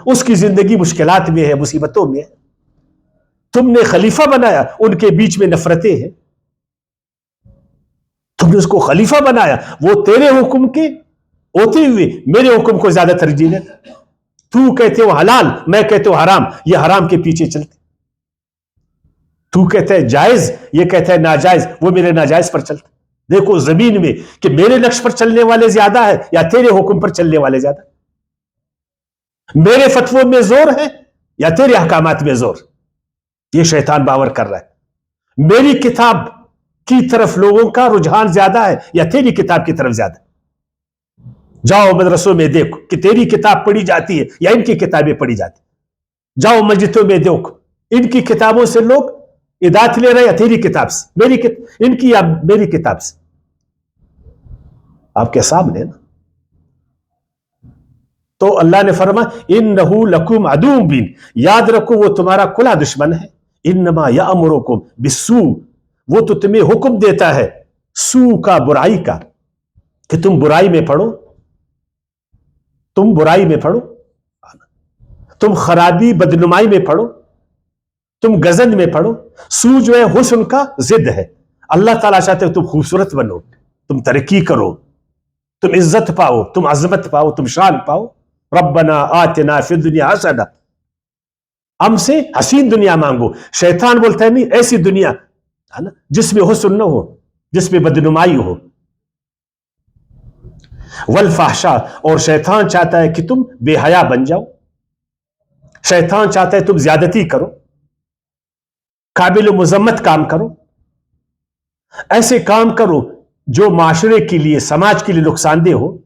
اس کی زندگی مشکلات میں ہے، مصیبتوں میں ہے، تم نے خلیفہ بنایا ان کے بیچ میں نفرتیں ہیں، تم نے اس کو خلیفہ بنایا، وہ تیرے حکم کے ہوتے ہوئے میرے حکم کو زیادہ ترجیح دیتا، تو کہتے ہو حلال میں کہتے ہو حرام، یہ حرام کے پیچھے چلتے، تو کہتا ہے جائز یہ کہتا ہے ناجائز، وہ میرے ناجائز پر چلتا۔ دیکھو زمین میں کہ میرے نقش پر چلنے والے زیادہ ہے یا تیرے حکم پر چلنے والے زیادہ، میرے فتووں میں زور ہے یا تیرے احکامات میں زور، یہ شیطان باور کر رہا ہے۔ میری کتاب کی طرف لوگوں کا رجحان زیادہ ہے یا تیری کتاب کی طرف زیادہ؟ جاؤ مدرسوں میں دیکھو کہ تیری کتاب پڑھی جاتی ہے یا ان کی کتابیں پڑھی جاتی، جاؤ مسجدوں میں دیکھو ان کی کتابوں سے لوگ ہدایت لے رہے یا تیری کتاب سے، ان کی یا میری کتاب سے؟ آپ کے سامنے نا۔ تو اللہ نے فرمایا انہو لکم عدو مبین، یاد رکھو وہ تمہارا کھلا دشمن ہے، انما یامرکم بالسوء، وہ تو تمہیں حکم دیتا ہے سوء کا، برائی کا، کہ تم برائی میں پڑو، تم برائی میں پڑو، تم خرابی بدنمائی میں پڑو، تم غزن میں پڑو۔ سوء جو ہے حسن کا ضد ہے، اللہ تعالیٰ چاہتے ہو تم خوبصورت بنو، تم ترقی کرو، تم عزت پاؤ، تم عظمت پاؤ، تم شان پاؤ۔ ربنا آتنا فی الدنیا حسنہ، ہم سے حسین دنیا مانگو۔ شیطان بولتا ہے نہیں، ایسی دنیا ہے نا جس میں حسن نہ ہو، جس میں بدنمائی ہو۔ والفحشاء، اور شیطان چاہتا ہے کہ تم بے حیا بن جاؤ، شیطان چاہتا ہے تم زیادتی کرو، قابل و مذمت کام کرو، ایسے کام کرو جو معاشرے کے لیے، سماج کے لیے نقصان دہ ہو،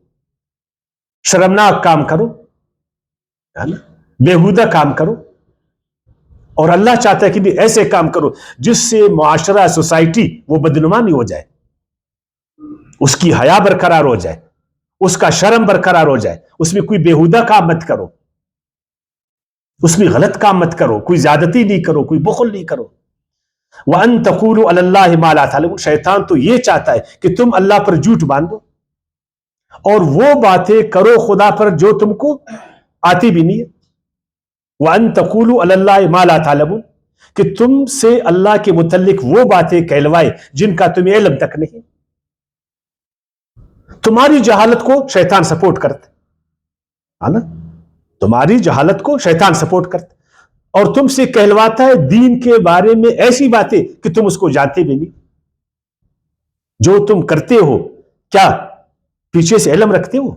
شرمناک کام کرو، ہے نا، بےہودہ کام کرو۔ اور اللہ چاہتا ہے کہ بھی ایسے کام کرو جس سے معاشرہ، سوسائٹی وہ بدنما نہیں ہو جائے، اس کی حیا برقرار ہو جائے، اس کا شرم برقرار ہو جائے، اس میں کوئی بےہودہ کام مت کرو، اس میں غلط کام مت کرو، کوئی زیادتی نہیں کرو، کوئی بخل نہیں کرو۔ وَأَن تَقُولُوا عَلَى اللَّهِ مَا لَا تَعْلَمُونَ، شیطان تو یہ چاہتا ہے کہ تم اللہ پر جھوٹ باندھو اور وہ باتیں کرو خدا پر جو تم کو آتی بھی نہیں ہے۔ وَأَن تَقُولُوا عَلَى اللَّهِ مَا لَا تَعْلَمُونَ، کہ تم سے اللہ کے متعلق وہ باتیں کہلوائے جن کا تمہیں علم تک نہیں۔ تمہاری جہالت کو شیطان سپورٹ کرتا ہے نا، تمہاری جہالت کو شیطان سپورٹ کرتا اور تم سے کہلواتا ہے دین کے بارے میں ایسی باتیں کہ تم اس کو جانتے بھی نہیں۔ جو تم کرتے ہو کیا پیچھے سے علم رکھتے ہو؟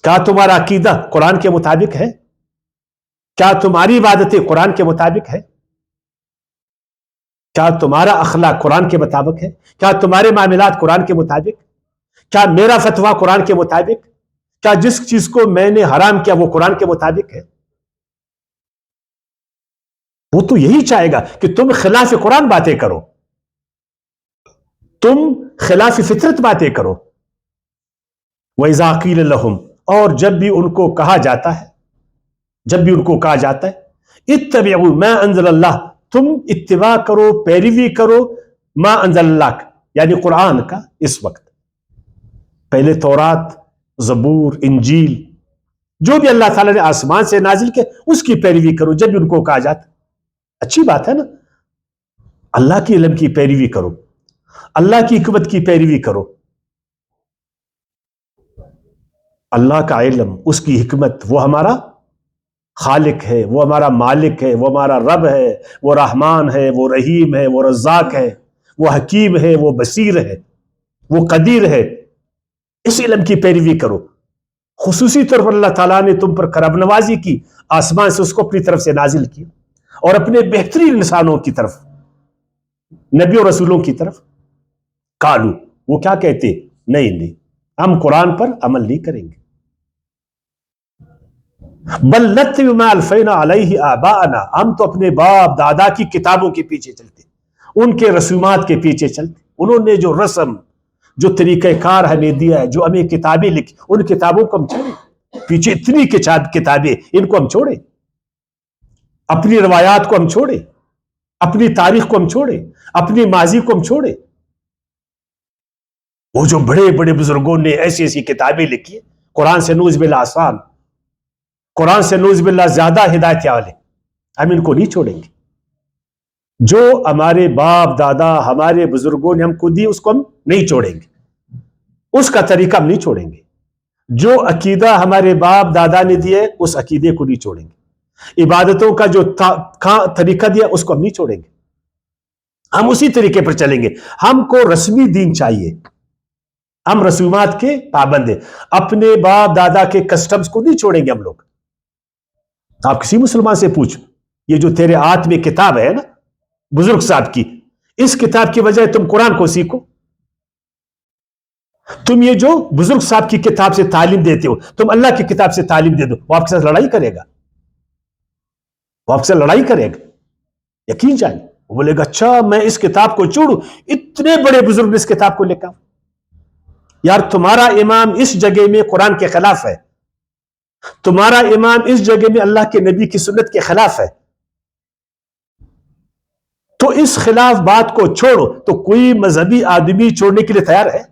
کیا تمہارا عقیدہ قرآن کے مطابق ہے؟ کیا تمہاری عبادتیں قرآن کے مطابق ہے؟ کیا تمہارا اخلاق قرآن کے مطابق ہے؟ کیا تمہارے معاملات قرآن کے مطابق؟ کیا میرا فتویٰ قرآن کے مطابق؟ کیا جس چیز کو میں نے حرام کیا وہ قرآن کے مطابق ہے؟ وہ تو یہی چاہے گا کہ تم خلاف قرآن باتیں کرو، تم خلاف فطرت باتیں کرو۔ وَإِذَا قِيلَ لَهُمْ، اور جب بھی ان کو کہا جاتا ہے، جب بھی ان کو کہا جاتا ہے اتبعوا ما انزل اللہ، تم اتباع کرو، پیروی کرو ما انزل اللہ، یعنی قرآن کا۔ اس وقت پہلے تورات، زبور، انجیل، جو بھی اللہ تعالیٰ نے آسمان سے نازل کیا اس کی پیروی کرو جب بھی ان کو کہا جاتا۔ اچھی بات ہے نا، اللہ کی علم کی پیروی کرو، اللہ کی حکمت کی پیروی کرو۔ اللہ کا علم، اس کی حکمت، وہ ہمارا خالق ہے، وہ ہمارا مالک ہے، وہ ہمارا رب ہے، وہ رحمان ہے، وہ رحیم ہے، وہ رزاق ہے، وہ حکیم ہے، وہ بصیر ہے، وہ قدیر ہے۔ اس علم کی پیروی کرو۔ خصوصی طور پر اللہ تعالیٰ نے تم پر کرم نوازی کی، آسمان سے اس کو اپنی طرف سے نازل کیا اور اپنے بہترین انسانوں کی طرف، نبی اور رسولوں کی طرف۔ قالو، وہ کیا کہتے؟ نہیں، ہم قرآن پر عمل نہیں کریں گے. بل نتبع ما الفینا علیہ آباءنا، ہم تو اپنے باپ دادا کی کتابوں کے پیچھے چلتے، ان کے رسومات کے پیچھے چلتے. انہوں نے جو رسم، جو طریقہ کار ہمیں دیا ہے، جو ہمیں کتابیں لکھی، ان کتابوں کو ہم چھوڑیں. پیچھے اتنی کتابیں، ان کو ہم چھوڑیں. اپنی روایات کو ہم چھوڑیں، اپنی تاریخ کو ہم چھوڑیں، اپنی ماضی کو ہم چھوڑیں. وہ جو بڑے بڑے بزرگوں نے ایسی ایسی کتابیں لکھی ہیں، قرآن سے نعوذ باللہ آسان، قرآن سے نعوذ باللہ زیادہ ہدایت والے، ہم ان کو نہیں چھوڑیں گے. جو ہمارے باپ دادا، ہمارے بزرگوں نے ہم کو دی، اس کو ہم نہیں چھوڑیں گے. اس کا طریقہ ہم نہیں چھوڑیں گے. جو عقیدہ ہمارے باپ دادا نے دیے، اس عقیدے کو نہیں چھوڑیں گے. عبادتوں کا جو طریقہ دیا، اس کو ہم نہیں چھوڑیں گے. ہم اسی طریقے پر چلیں گے. ہم کو رسمی دین چاہیے، ہم رسومات کے پابند ہیں. اپنے باپ دادا کے کسٹمز کو نہیں چھوڑیں گے ہم لوگ. آپ کسی مسلمان سے پوچھو، یہ جو تیرے ہاتھ میں کتاب ہے نا بزرگ صاحب کی، اس کتاب کی وجہ تم قرآن کو سیکھو. تم یہ جو بزرگ صاحب کی کتاب سے تعلیم دیتے ہو، تم اللہ کی کتاب سے تعلیم دے دو. وہ آپ کے ساتھ لڑائی کرے گا، وہ آپ سے لڑائی کرے گا، یقین جائیں. وہ بولے گا اچھا میں اس کتاب کو چھوڑوں، اتنے بڑے بزرگ نے اس کتاب کو لکھا. یار تمہارا امام اس جگہ میں قرآن کے خلاف ہے، تمہارا امام اس جگہ میں اللہ کے نبی کی سنت کے خلاف ہے، تو اس خلاف بات کو چھوڑو. تو کوئی مذہبی آدمی چھوڑنے کے لیے تیار ہے؟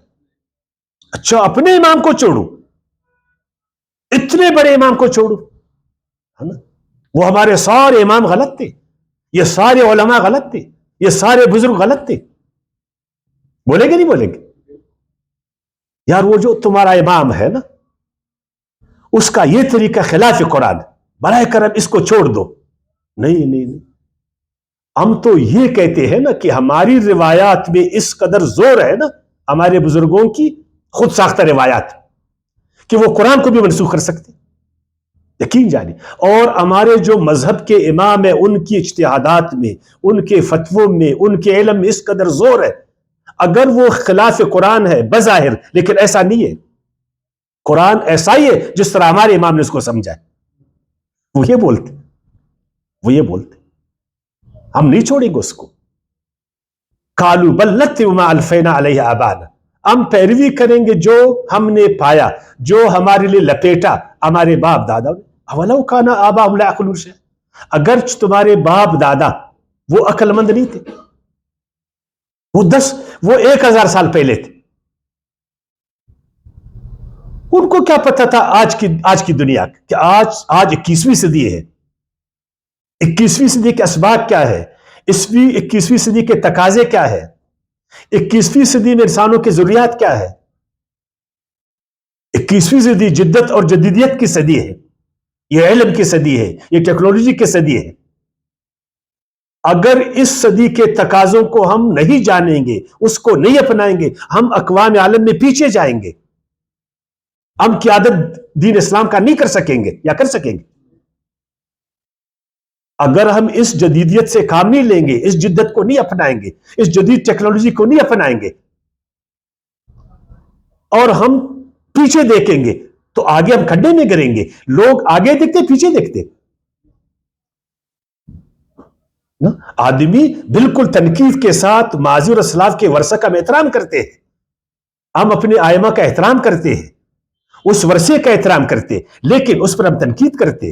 اچھا اپنے امام کو چھوڑو، اتنے بڑے امام کو چھوڑو، ہے نا؟ وہ ہمارے سارے امام غلط تھے، یہ سارے علماء غلط تھے، یہ سارے بزرگ غلط تھے. بولیں گے نہیں بولیں گے؟ یار وہ جو تمہارا امام ہے نا، اس کا یہ طریقہ خلاف قرآن، برائے کرم اس کو چھوڑ دو. نہیں، ہم تو یہ کہتے ہیں نا کہ ہماری روایات میں اس قدر زور ہے نا، ہمارے بزرگوں کی خود ساختہ روایات، کہ وہ قرآن کو بھی منسوخ کر سکتے، یقین جانی. اور ہمارے جو مذہب کے امام ہیں، ان کی اجتہادات میں، ان کے فتووں میں، ان کے علم میں اس قدر زور ہے. اگر وہ خلاف قرآن ہے بظاہر، لیکن ایسا نہیں ہے. قرآن ایسا ہی ہے جس طرح ہمارے امام نے اس کو سمجھا ہے. وہ یہ بولتے ہم نہیں چھوڑیں گے اس کو. قالوا بل نتبع ما الفینا علیہ آباءنا، ہم پیروی کریں گے جو ہم نے پایا، جو ہمارے لیے لپیٹا ہمارے باپ دادا نے. اولو کان آباؤہم لا یعقلون شیئا، اگرچہ تمہارے باپ دادا وہ عقل مند نہیں تھے، وہ 1000 سال پہلے تھے، ان کو کیا پتا تھا آج کی دنیا کہ آج 21ویں صدی ہے. 21ویں صدی کے اسباق کیا ہے، 21ویں صدی کے تقاضے کیا ہے، 21ویں صدی میں انسانوں کی ضروریات کیا ہے. 21ویں صدی جدت اور جدیدیت کی صدی ہے، یہ علم کی صدی ہے، یہ ٹیکنالوجی کی صدی ہے. اگر اس صدی کے تقاضوں کو ہم نہیں جانیں گے، اس کو نہیں اپنائیں گے، ہم اقوام عالم میں پیچھے جائیں گے. ہم قیادت دین اسلام کا نہیں کر سکیں گے یا کر سکیں گے؟ اگر ہم اس جدیدیت سے کام نہیں لیں گے، اس جدت کو نہیں اپنائیں گے، اس جدید ٹیکنالوجی کو نہیں اپنائیں گے، اور ہم پیچھے دیکھیں گے، تو آگے ہم کھڈے میں گریں گے. لوگ آگے دیکھتے پیچھے دیکھتے. آدمی بالکل تنقید کے ساتھ ماضی اور اسلاف کے ورثہ کا ہم احترام کرتے ہیں، ہم اپنے آئمہ کا احترام کرتے ہیں، اس ورثے کا احترام کرتے، لیکن اس پر ہم تنقید کرتے.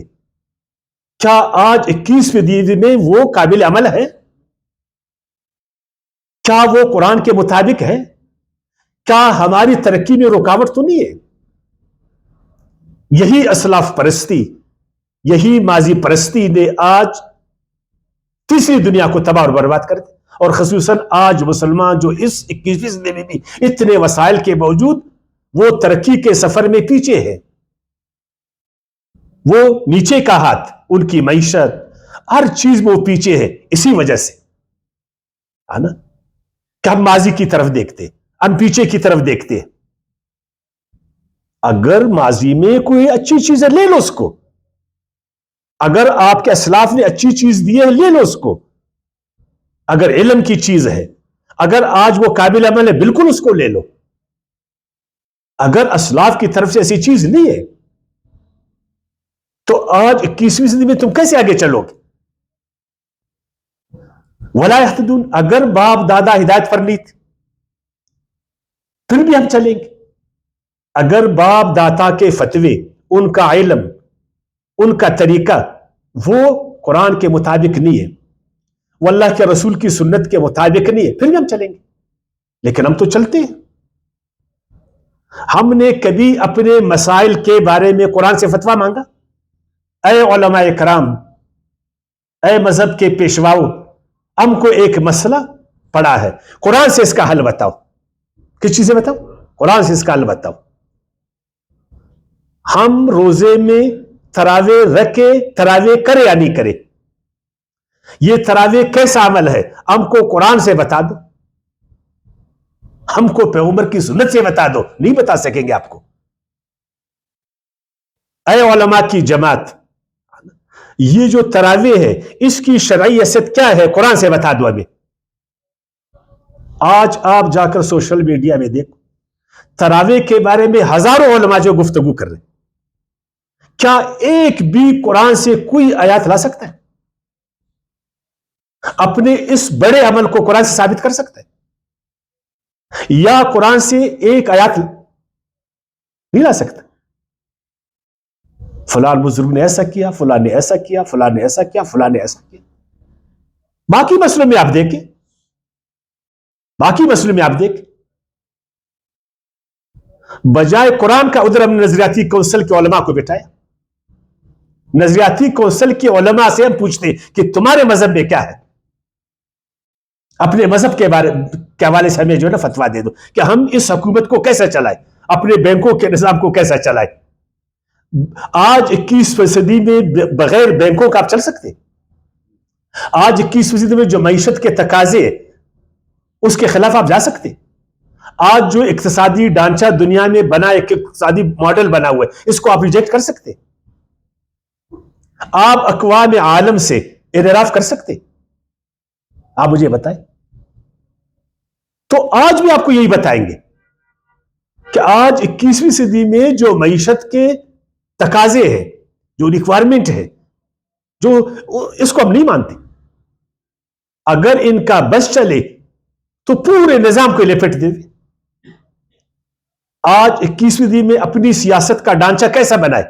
کیا آج 21ویں صدی میں وہ قابل عمل ہے؟ کیا وہ قرآن کے مطابق ہے؟ کیا ہماری ترقی میں رکاوٹ تو نہیں ہے؟ یہی اسلاف پرستی، یہی ماضی پرستی نے آج تیسری دنیا کو تباہ اور برباد کر دیا. اور خصوصاً آج مسلمان جو اس 21ویں صدی میں بھی اتنے وسائل کے باوجود وہ ترقی کے سفر میں پیچھے ہے، وہ نیچے کا ہاتھ، ان کی معیشت ہر چیز میں وہ پیچھے ہے. اسی وجہ سے ہے نا کہ ہم ماضی کی طرف دیکھتے، ہم پیچھے کی طرف دیکھتے. اگر ماضی میں کوئی اچھی چیز ہے لے لو اس کو، اگر آپ کے اسلاف نے اچھی چیز دی ہے لے لو اس کو. اگر علم کی چیز ہے، اگر آج وہ قابل عمل ہے، بالکل اس کو لے لو. اگر اسلاف کی طرف سے ایسی چیز نہیں ہے تو آج 21ویں صدی میں تم کیسے آگے چلو گے؟ ولا یہتدون، اگر باپ دادا ہدایت پر نہیں تھے پھر بھی ہم چلیں گے. اگر باپ دادا کے فتوے، ان کا علم، ان کا طریقہ وہ قرآن کے مطابق نہیں ہے، وہ اللہ کے رسول کی سنت کے مطابق نہیں ہے، پھر بھی ہم چلیں گے. لیکن ہم تو چلتے ہیں. ہم نے کبھی اپنے مسائل کے بارے میں قرآن سے فتویٰ مانگا؟ اے علماء کرام، اے مذہب کے پیشواؤ، ہم کو ایک مسئلہ پڑا ہے، قرآن سے اس کا حل بتاؤ. کس چیز سے بتاؤ؟ قرآن سے اس کا حل بتاؤ. ہم روزے میں تراویح رکھے، تراویح کرے یا نہیں کرے، یہ تراویح کیسا عمل ہے، ہم کو قرآن سے بتا دو، ہم کو پیغمبر کی سنت سے بتا دو. نہیں بتا سکیں گے آپ کو. اے علماء کی جماعت، یہ جو تراویح ہے اس کی شرعی حیثیت کیا ہے، قرآن سے بتا دو ہمیں. آج آپ جا کر سوشل میڈیا میں دیکھو، تراویح کے بارے میں ہزاروں علماء جو گفتگو کر رہے ہیں، کیا ایک بھی قرآن سے کوئی آیات لا سکتا ہے؟ اپنے اس بڑے عمل کو قرآن سے ثابت کر سکتا ہے؟ یا قرآن سے ایک آیات نہیں لا سکتا؟ فلاں بزرگ نے ایسا کیا، فلاں نے ایسا کیا، فلاں نے ایسا کیا، فلاں نے ایسا کیا. باقی مسئلوں میں آپ دیکھیں، باقی مسئلوں میں آپ دیکھیں، بجائے قرآن کا ادھر ہم نے نظریاتی کونسل کے علماء کو بٹھایا. نظریاتی کونسل کے علماء سے ہم پوچھتے ہیں کہ تمہارے مذہب میں کیا ہے، اپنے مذہب کے حوالے سے ہمیں جو ہے نا فتویٰ دے دو کہ ہم اس حکومت کو کیسے چلائیں، اپنے بینکوں کے نظام کو کیسا چلائیں. آج 21ویں صدی میں بغیر بینکوں کا آپ چل سکتے؟ آج 21ویں صدی میں جو معیشت کے تقاضے اس کے خلاف آپ جا سکتے؟ آج جو اقتصادی ڈھانچہ دنیا میں بنا، ایک اقتصادی ماڈل بنا ہوا ہے، اس کو آپ ریجیکٹ کر سکتے؟ آپ اقوام عالم سے انحراف کر سکتے؟ آپ مجھے بتائیں. تو آج بھی آپ کو یہی بتائیں گے کہ آج 21ویں صدی میں جو معیشت کے تقاضے ہیں، جو ریکوائرمنٹ ہے، جو اس کو ہم نہیں مانتے. اگر ان کا بس چلے تو پورے نظام کو لپٹ دے. آج 21ویں صدی میں اپنی سیاست کا ڈھانچہ کیسا بنائے؟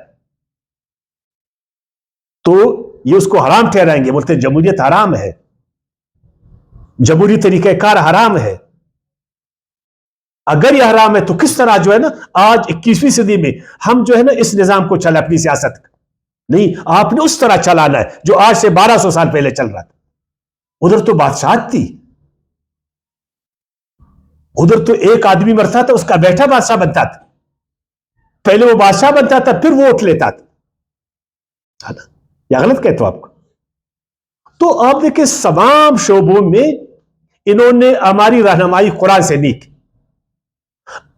تو یہ اس کو حرام ٹھہرائیں گے، بولتے ہیں جمہوریت حرام ہے، جمہوری طریقہ کار حرام ہے. اگر یہ حرام ہے تو کس طرح جو ہے نا آج 21ویں صدی میں ہم جو ہے نا اس نظام کو چلا اپنی سیاست کا؟ نہیں، آپ نے اس طرح چلانا ہے جو آج سے 1200 سال پہلے چل رہا تھا. ادھر تو بادشاہت تھی، ادھر تو ایک آدمی مرتا تھا، اس کا بیٹا بادشاہ بنتا تھا. پہلے وہ بادشاہ بنتا تھا پھر وہ ووٹ لیتا تھا. یا غلط کہتا ہوں آپ کو؟ تو آپ دیکھیں تمام شعبوں میں انہوں نے ہماری رہنمائی قرآن سے نہیں کی.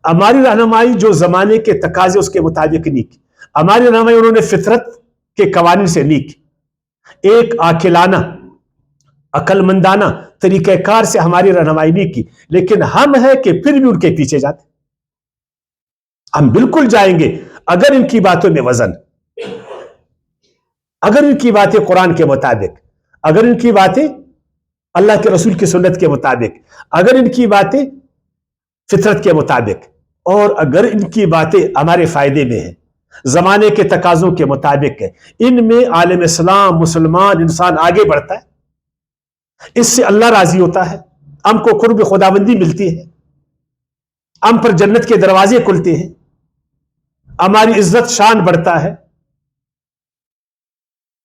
ہماری رہنمائی جو زمانے کے تقاضے اس کے مطابق نہیں کی. ہماری رہنمائی انہوں نے فطرت کے قوانین سے نہیں کی. ایک عاقلانہ، عقل مندانہ طریقہ کار سے ہماری رہنمائی نہیں کی. لیکن ہم ہے کہ پھر بھی ان کے پیچھے جاتے. ہم بالکل جائیں گے اگر ان کی باتوں میں وزن، اگر ان کی باتیں قرآن کے مطابق، اگر ان کی باتیں اللہ کے رسول کی سنت کے مطابق، اگر ان کی باتیں فطرت کے مطابق، اور اگر ان کی باتیں ہمارے فائدے میں ہیں، زمانے کے تقاضوں کے مطابق ہے، ان میں عالم اسلام، مسلمان انسان آگے بڑھتا ہے، اس سے اللہ راضی ہوتا ہے، ہم کو قرب خداوندی ملتی ہے، ہم پر جنت کے دروازے کھلتے ہیں، ہماری عزت شان بڑھتا ہے،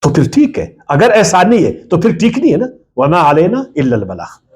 تو پھر ٹھیک ہے. اگر ایسا نہیں ہے تو پھر ٹھیک نہیں ہے نا. وَمَا عَلَيْنَا إِلَّا الْبَلَاغُ.